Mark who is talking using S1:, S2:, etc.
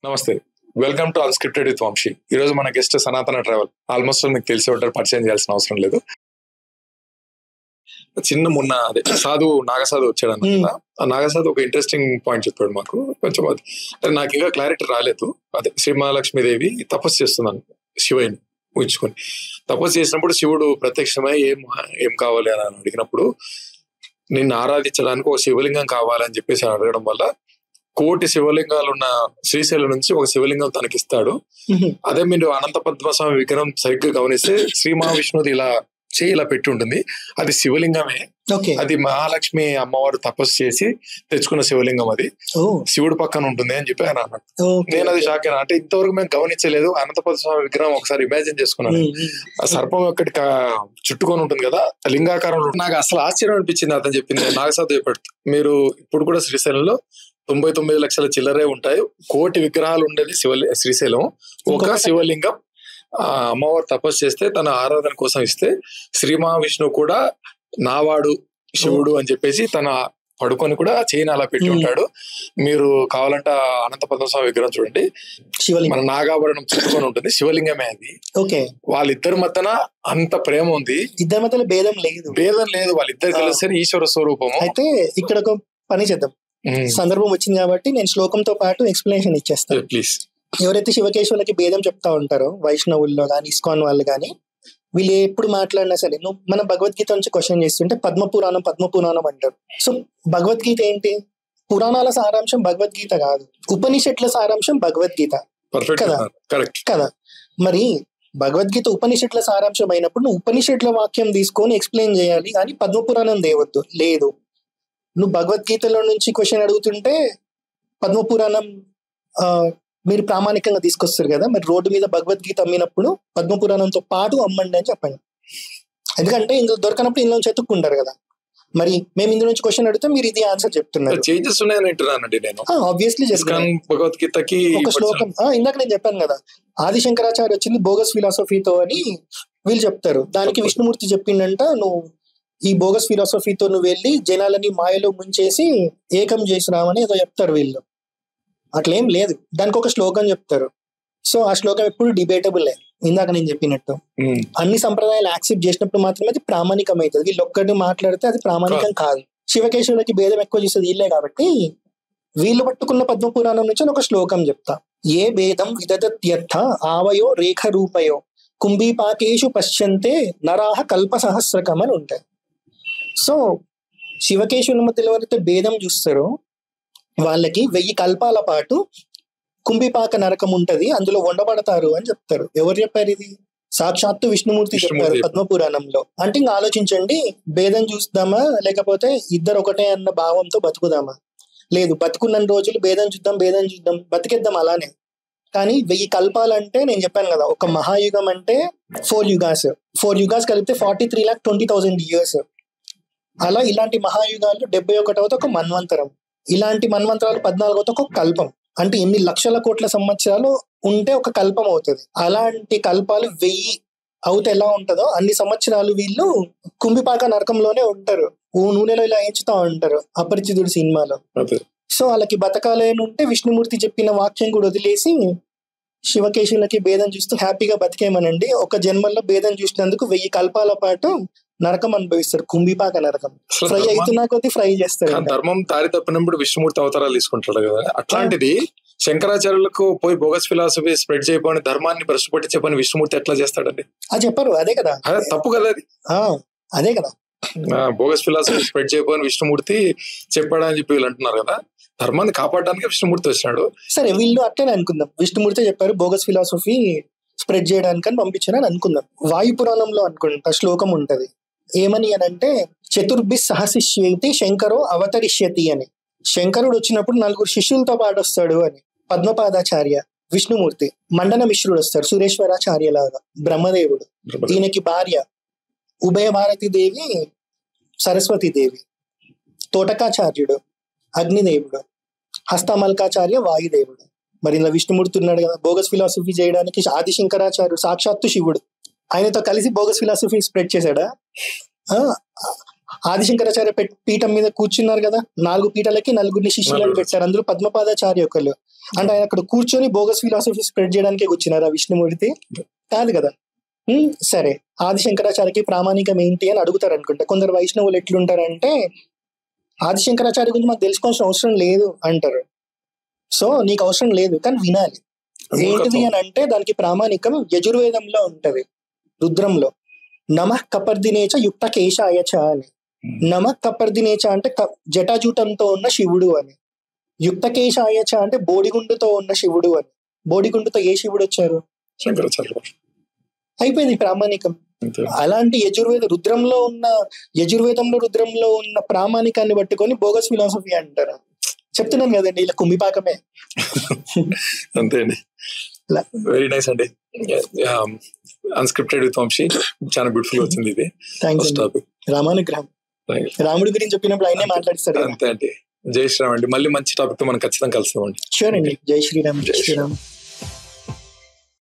S1: నమస్తే, welcome to unscripted with Vamshi. ఈ రోజు మన గెస్ట్ సనాతన ట్రావెల్. ఆల్మోస్ట్ మీకు తెలిసి ఉంటారు, పరిచయం చేయాల్సిన అవసరం లేదు. చిన్న మొన్న అదే సాధు నాగసాధు వచ్చాడు అన్నమాట. ఆ నాగసాధు ఒక ఇంట్రెస్టింగ్ పాయింట్ చెప్పాడు మాకు. కొంచెం అది అంటే నాకు ఇంకా క్లారిటీ రాలేదు. అదే శ్రీ మహాలక్ష్మీదేవి తపస్సు చేస్తున్నాను శివయ్యని ఊహించుకొని. తపస్సు చేసినప్పుడు శివుడు ప్రత్యక్షమై ఏం కావాలి అని అడిగినప్పుడు నిన్ను ఆరాధించడానికి ఒక శివలింగం కావాలని చెప్పేసి అడగడం వల్ల కోటి శివలింగాలు ఉన్న శ్రీశైలం నుంచి ఒక శివలింగం తనకిస్తాడు. అదే మీరు అనంత పద్మస్వామి విగ్రహం సరిగ్గా గమనిస్తే శ్రీ మహావిష్ణువుది ఇలా చేయి ఇలా పెట్టి ఉంటుంది. అది శివలింగమే. అది మహాలక్ష్మి అమ్మవారు తపస్సు చేసి తెచ్చుకున్న శివలింగం. అది శివుడు పక్కన ఉంటుంది అని చెప్పి ఆయన అన్నాడు. నేను అది షాక్ అయినా. అంటే ఇంతవరకు మేము గమనించలేదు. అనంత పద్మస్వామి విగ్రహం ఒకసారి ఇమాజిన్ చేసుకున్నాను. ఆ సర్పం ఒక్కటి చుట్టుకొని ఉంటుంది కదా, లింగాకారంలో. నాకు అసలు ఆశ్చర్యం అనిపించింది అతను చెప్పింది. నాగసాధు చెప్పాడు, మీరు ఇప్పుడు కూడా శ్రీశైలంలో 99 లక్షల చిల్లరే ఉంటాయి, కోటి విగ్రహాలు ఉండేది శ్రీశైలం. ఒక శివలింగం అమ్మవారు తపస్సు చేస్తే తన ఆరాధన కోసం ఇస్తే శ్రీ మహావిష్ణువు కూడా నావాడు శివుడు అని చెప్పేసి తన పడుకొని కూడా చైన్ అలా పెట్టి ఉంటాడు. మీరు కావాలంటే అనంత పద్మస్వామి విగ్రహం చూడండి, మన నాగాభరణం చుట్టుకొని ఉంటుంది, శివలింగమే అది. వాళ్ళిద్దరి మధ్యన అంత ప్రేమ ఉంది, ఇద్దరి మధ్యలో భేదం లేదు. వాళ్ళిద్దరు కలిస్తే ఈశ్వర స్వరూపము. అయితే ఇక్కడ ఒక పని చేద్దాం, సందర్భం వచ్చింది కాబట్టి నేను శ్లోకంతో పాటు ఎక్స్ప్లెనేషన్ ఇచ్చేస్తాను ప్లీజ్. ఎవరైతే శివకేశవులకి భేదం చెప్తా ఉంటారో వైష్ణవుల్లో కానీ ఇస్కాన్ వాళ్ళు కానీ, వీళ్ళు ఎప్పుడు మాట్లాడినా సరే నువ్వు మన భగవద్గీత నుంచి క్వశ్చన్ చేస్తుంటే పద్మపురాణం అంటారు. సో భగవద్గీత ఏంటి? పురాణాల సారాంశం భగవద్గీత కాదు, ఉపనిషత్ల సారాంశం భగవద్గీత కదా. మరి భగవద్గీత ఉపనిషత్ల సారాంశం అయినప్పుడు నువ్వు ఉపనిషత్ల వాక్యం తీసుకొని ఎక్స్ప్లెయిన్ చేయాలి, కానీ పద్మపురాణం దేవద్దు. లేదు, నువ్వు భగవద్గీతలో నుంచి క్వశ్చన్ అడుగుతుంటే పద్మపురాణం మీరు ప్రామాణికంగా తీసుకొస్తారు కదా, మరి రోడ్డు మీద భగవద్గీత అమ్మినప్పుడు పద్మపురాణంతో పాటు అమ్మండి అని చెప్పండి. ఎందుకంటే ఇందులో దొరకనప్పుడు ఇందులో చెతుక్కుంటారు కదా. మరి మేము ఇందులో నుంచి క్వశ్చన్ అడిగితే మీరు ఇది ఆన్సర్ చెప్తున్నారు. ఆబ్వియస్లీ భగవద్గీతకి ఒక శ్లోకం ఇందాక నేను చెప్పాను కదా, ఆది శంకరాచార్య వచ్చింది బోగస్ ఫిలాసఫీతో అని వీళ్ళు చెప్తారు. దానికి విష్ణుమూర్తి చెప్పిండంట, నువ్వు ఈ బోగస్ ఫిలాసఫీతో నువ్వు వెళ్ళి జనాలని మాయలో ముంచేసి ఏకం చేసినామని ఏదో చెప్తారు వీళ్ళు. అట్లేం లేదు, దానికి ఒక శ్లోకం చెప్తారు. సో ఆ శ్లోకం ఎప్పుడు డిబేటబుల్. ఇందాక నేను చెప్పినట్టు అన్ని సంప్రదాయాలు యాక్సెప్ట్ చేసినప్పుడు మాత్రమే అది ప్రామాణికం అవుతుంది. వీళ్ళు ఒక్కటి మాట్లాడితే అది ప్రామాణికం కాదు. శివకేశవులకి భేదం ఎక్కువ చేసేది వీళ్ళే కాబట్టి వీళ్ళు పట్టుకున్న పద్మపురాణం నుంచి ఒక శ్లోకం చెప్తా. ఏ భేదం విదత్యర్థ ఆవయో రేఖ రూపయో కుంభీపాకేషు పశ్యంతే నరాహ కల్ప సహస్రకం అని ఉంటాయి. సో శివకేశవుల మధ్యలో ఎవరైతే భేదం చూస్తారో వాళ్ళకి 1000 కల్పాల పాటు కుంభిపాక నరకం ఉంటది, అందులో వండబడతారు అని చెప్తారు. ఎవరు చెప్పారు ఇది? సాక్షాత్తు విష్ణుమూర్తి చెప్పారు పద్మపురాణంలో. అంటే ఇంకా ఆలోచించండి, భేదం చూస్తామా లేకపోతే ఇద్దరు ఒకటే అన్న భావంతో బతుకుదామా? లేదు, బతుకున్న రోజులు భేదం చూద్దాం బతికేద్దాం అలానే. కానీ 1000 కల్పాలంటే నేను చెప్పాను కదా, ఒక మహాయుగం అంటే 4 యుగాస్ కలిపితే 43,20,000 years. అలా ఇలాంటి మహాయుగాలు 71వ ఒక మన్వంతరం, ఇలాంటి మన్వంతరాలు 14వ ఒక కల్పం. అంటే ఎన్ని లక్షల కోట్ల సంవత్సరాలు ఉంటే ఒక కల్పం అవుతుంది. అలాంటి కల్పాలు 1000 అవుతే ఎలా ఉంటుందో అన్ని సంవత్సరాలు వీళ్ళు కుంభిపాక నరకంలోనే ఉంటారు. నూనెలో ఇలా ఎంచుతా ఉంటారు అపరిచితుడు సినిమాలో. సో వాళ్ళకి బతకాలేనుంటే విష్ణుమూర్తి చెప్పిన వాక్యం కూడా వదిలేసి శివకేశవులకి భేదం చూస్తూ హ్యాపీగా బతికేమనండి. ఒక జన్మల్లో భేదం చూసినందుకు 1000 కల్పాల పాటు నరకం అనుభవిస్తారు, కుంభిపాక నరకం. ఫ్రై అవుతున్నా కొద్ది ఫ్రై చేస్తారు. ధర్మం దారి తప్పినప్పుడు విష్ణుమూర్తి అవతారాలు తీసుకుంటాడు కదా, అట్లాంటిది శంకరాచార్యులకు పోయి బోగస్ ఫిలాసఫీ స్ప్రెడ్ చేయబోని ధర్మాన్ని భ్రష్టు పట్టించే పని విష్ణుమూర్తి ఎట్లా చేస్తాడండి?
S2: అది చెప్పారు, అదే కదా
S1: తప్పు కదా అది.
S2: అదే కదా
S1: బోగస్ ఫిలాసఫీ స్ప్రెడ్ చేయబోని విష్ణుమూర్తి చెప్పాడని చెప్పి వీళ్ళు అంటున్నారు కదా. ధర్మాన్ని కాపాడడానికి విష్ణుమూర్తి వచ్చినాడు.
S2: సరే, వీళ్ళు అట్లనే అనుకుందాం, విష్ణుమూర్తి చెప్పారు బోగస్ ఫిలాసఫీ స్ప్రెడ్ చేయడానికి అని పంపించారని అనుకుందాం. వాయు పురాణంలో అనుకుంటా శ్లోకం ఉంటది, ఏమని అని అంటే చతుర్భి సహశిష్యైతే శంకరో అవతరిష్యతి అని. శంకరుడు వచ్చినప్పుడు 4 శిష్యులతో పాటు వస్తాడు అని. పద్మపాదాచార్య, విష్ణుమూర్తి, మండన మిశ్రుడు వస్తాడు సురేశ్వరాచార్య లాగా, బ్రహ్మదేవుడు, ఈయనకి భార్య ఉభయ భారతి దేవి సరస్వతీదేవి, తోటకాచార్యుడు అగ్నిదేవుడు, హస్తమల్కాచార్య వాయుదేవుడు. మరి ఇలా విష్ణుమూర్తి ఉన్నాడు కదా బోగస్ ఫిలాసఫీ చేయడానికి. ఆది శంకరాచార్యుడు సాక్షాత్తు శివుడు, ఆయనతో కలిసి బోగస్ ఫిలాసఫీ స్ప్రెడ్ చేశాడా? ఆదిశంకరాచార్య పీఠం మీద కూర్చున్నారు కదా, 4 పీఠాలకి 4 శిష్యులను పెట్టారు, అందులో పద్మపాదాచార్య ఒకళ్ళు. అంటే ఆయన అక్కడ కూర్చొని బోగస్ ఫిలాసఫీ స్ప్రెడ్ చేయడానికి కూర్చున్నారు ఆ విష్ణుమూర్తి కాదు కదా. సరే, ఆదిశంకరాచార్యకి ప్రామాణికం ఏంటి అని అడుగుతారు అనుకుంటా. కొందరు వైష్ణవులు ఎట్లుంటారంటే ఆదిశంకరాచార్య గురించి మాకు తెలుసుకోవాల్సిన అవసరం లేదు అంటారు. సో నీకు అవసరం లేదు కానీ వినాలి. ఏంటిది అని అంటే దానికి ప్రామాణికం యజుర్వేదంలో ఉంటది, రుద్రంలో. నమః కపర్దినేచ యుక్త కేశాయచ అని. నమః కపర్దినేచ అంటే జటాజూటంతో ఉన్న శివుడు అని, యుక్త కేశాయచ అంటే బోడిగుండుతో ఉన్న శివుడు అని. బోడిగుండుతో ఏ శివుడు వచ్చారు?
S1: శంకరాచార్య.
S2: అయిపోయింది ప్రామాణికం. అలాంటి రుద్రంలో ఉన్న ప్రామాణికాన్ని పట్టుకొని బోగస్ ఫిలాసఫీ అంటారు. చెప్తున్నాను కదండి, ఇలా కుమ్మిపాకమే.
S1: అంతే అండి. వెరీ నైస్ అండి. అన్స్క్రిప్టెడ్ విత్ వంశీ చాలా బ్యూటిఫుల్ వచ్చింది ఇది.
S2: రామానుగ్రహం, రాముడి గురించి చెప్పినప్పుడు ఆయనే మాట్లాడిస్తారు.
S1: అంతే అండి. జై శ్రీరామ్ అండి. మళ్ళీ మంచి టాపిక్ తో మనం ఖచ్చితంగా కలుస్తామండి.
S2: షూర్ అండి. జై శ్రీరామ్. జై శ్రీరామ్.